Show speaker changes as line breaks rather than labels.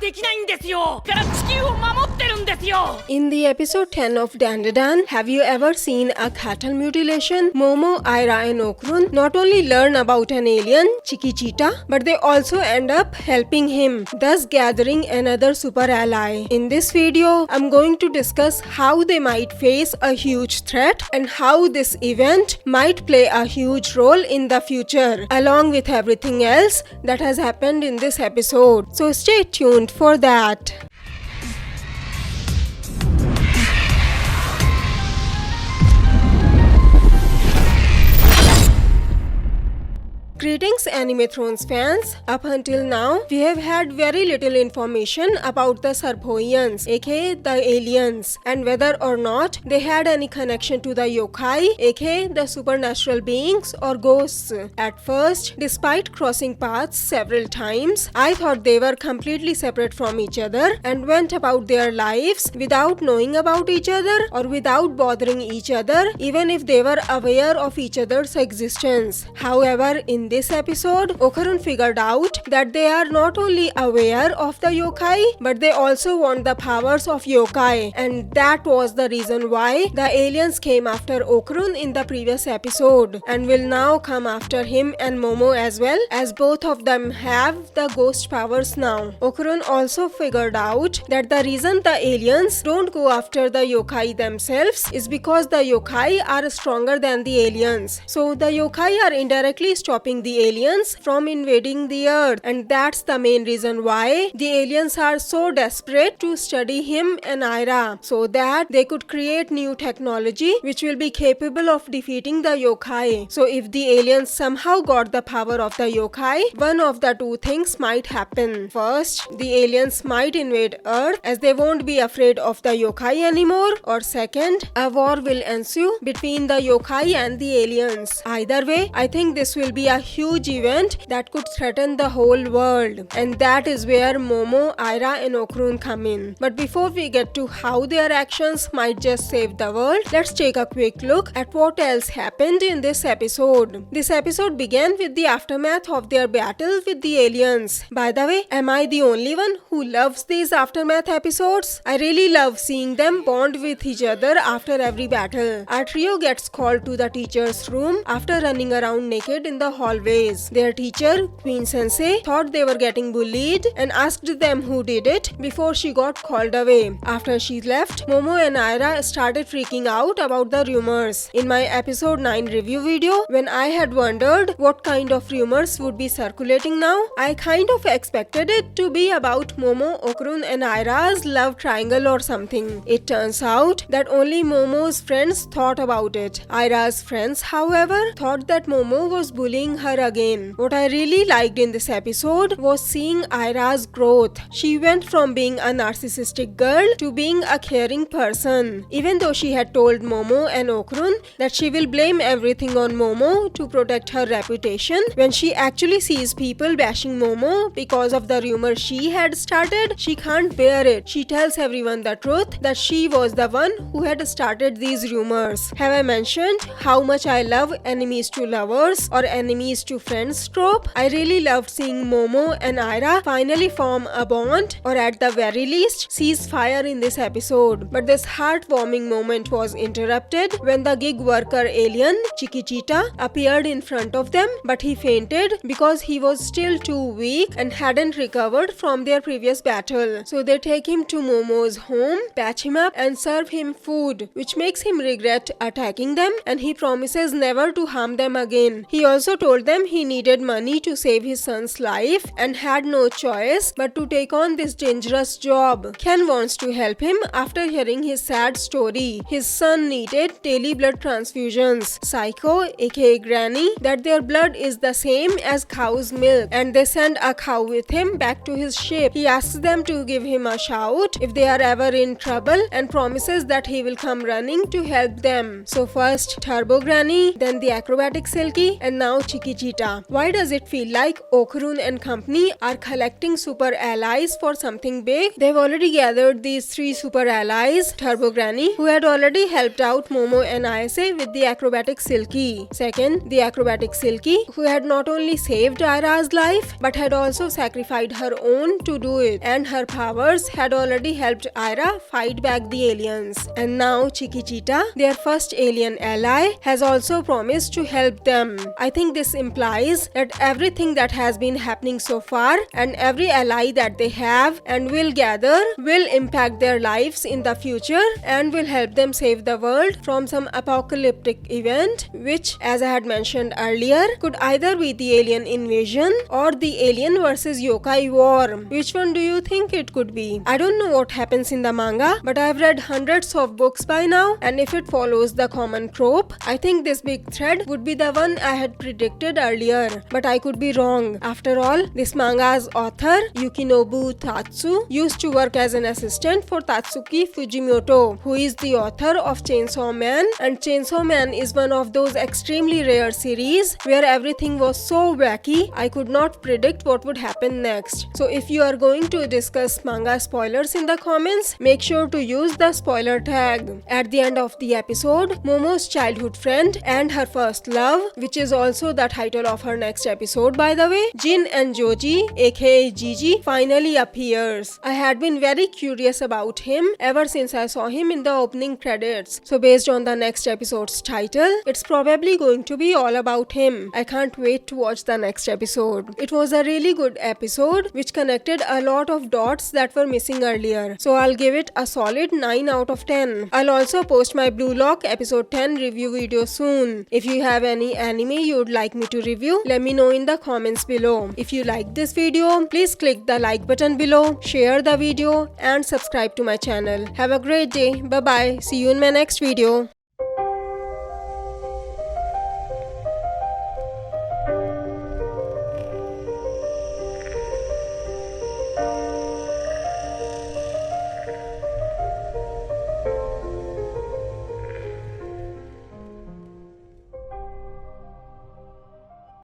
できないんですよ。だから地球を守ってるんですよ。
In the episode 10 of Dandadan, have you ever seen a cattle mutilation? Momo, Ayra and Okarun not only learn about an alien, Chiquitita, but they also end up helping him, thus gathering another super ally. In this video, I'm going to discuss how they might face a huge threat and how this event might play a huge role in the future, along with everything else that has happened in this episode. So stay tuned for that. Greetings Anime Thrones fans. Up until now, we have had very little information about the Sarpoians, aka the aliens, and whether or not they had any connection to the yokai, aka the supernatural beings or ghosts. At first, despite crossing paths several times, I thought they were completely separate from each other and went about their lives without knowing about each other or without bothering each other, even if they were aware of each other's existence. However, in this episode, Okarun figured out that they are not only aware of the yokai, but they also want the powers of yokai, and that was the reason why the aliens came after Okarun in the previous episode, and will now come after him and Momo as well, as both of them have the ghost powers now. Okarun also figured out that the reason the aliens don't go after the yokai themselves is because the yokai are stronger than the aliens. So the yokai are indirectly stopping the aliens from invading the earth, and that's the main reason why the aliens are so desperate to study him and Aira, so that they could create new technology which will be capable of defeating the yokai. So if the aliens somehow got the power of the yokai, one of the two things might happen. First, the aliens might invade earth as they won't be afraid of the yokai anymore, or second, a war will ensue between the yokai and the aliens. Either way, I think this will be a huge event that could threaten the whole world, and that is where Momo, Aira and Okarun come in. But before we get to how their actions might just save the world, let's take a quick look at what else happened in this episode. This episode began with the aftermath of their battle with the aliens. By the way, am I the only one who loves these aftermath episodes? I really love seeing them bond with each other after every battle. Our trio gets called to the teacher's room after running around naked in the hallways. Their teacher, Queen Sensei, thought they were getting bullied and asked them who did it before she got called away. After she left, Momo and Aira started freaking out about the rumors. In my episode 9 review video, when I had wondered what kind of rumors would be circulating now, I kind of expected it to be about Momo, Okarun and Aira's love triangle or something. It turns out that only Momo's friends thought about it. Aira's friends, however, thought that Momo was bullying her again. What I really liked in this episode was seeing Aira's growth. She went from being a narcissistic girl to being a caring person. Even though she had told Momo and Okarun that she will blame everything on Momo to protect her reputation, when she actually sees people bashing Momo because of the rumor she had started, she can't bear it. She tells everyone the truth that she was the one who had started these rumors. Have I mentioned how much I love enemies to lovers or enemies to friends trope? I really loved seeing Momo and Aira finally form a bond, or at the very least cease fire in this episode. But this heartwarming moment was interrupted when the gig worker alien Chiquitita appeared in front of them, but he fainted because he was still too weak and hadn't recovered from their previous battle. So they take him to Momo's home, patch him up and serve him food, which makes him regret attacking them, and he promises never to harm them again. He also told them he needed money to save his son's life and had no choice but to take on this dangerous job. Ken wants to help him after hearing his sad story. His son needed daily blood transfusions. Psycho, aka Granny, that their blood is the same as cow's milk, and they send a cow with him back to his ship. He asks them to give him a shout if they are ever in trouble and promises that he will come running to help them. So first Turbo Granny, then the acrobatic Silky, and now Chiquitita Chikijita. Why does it feel like Okarun and company are collecting super allies for something big? They've already gathered these 3 super allies: Turbo Granny, who had already helped out Momo and Ayase with the acrobatic Silky. Second, the acrobatic Silky, who had not only saved Aira's life but had also sacrificed her own to do it, and her powers had already helped Aira fight back the aliens. And now Chikijita, their first alien ally, has also promised to help them. I think this implies that everything that has been happening so far and every ally that they have and will gather will impact their lives in the future and will help them save the world from some apocalyptic event, which, as I had mentioned earlier, could either be the alien invasion or the alien versus yokai war. Which one do you think it could be? I don't know what happens in the manga, but I've read hundreds of books by now, and if it follows the common trope, I think this big thread would be the one I had predicted earlier, but I could be wrong. After all, this manga's author, Yukinobu Tatsu, used to work as an assistant for Tatsuki Fujimoto, who is the author of Chainsaw Man, and Chainsaw Man is one of those extremely rare series where everything was so wacky I could not predict what would happen next. So if you are going to discuss manga spoilers in the comments, make sure to use the spoiler tag. At the end of the episode, Momo's childhood friend and her first love, which is also the title of her next episode by the way, Jin Enjoji aka Jiji finally appears. I had been very curious about him ever since I saw him in the opening credits. So based on the next episode's title, it's probably going to be all about him. I can't wait to watch the next episode. It was a really good episode which connected a lot of dots that were missing earlier. So I'll give it a solid 9 out of 10. I'll also post my Blue Lock episode 10 review video soon. If you have any anime you'd like me to review, let me know in the comments below. If you like this video, please click the like button below, share the video and subscribe to my channel. Have a great day. Bye bye. See you in my next video.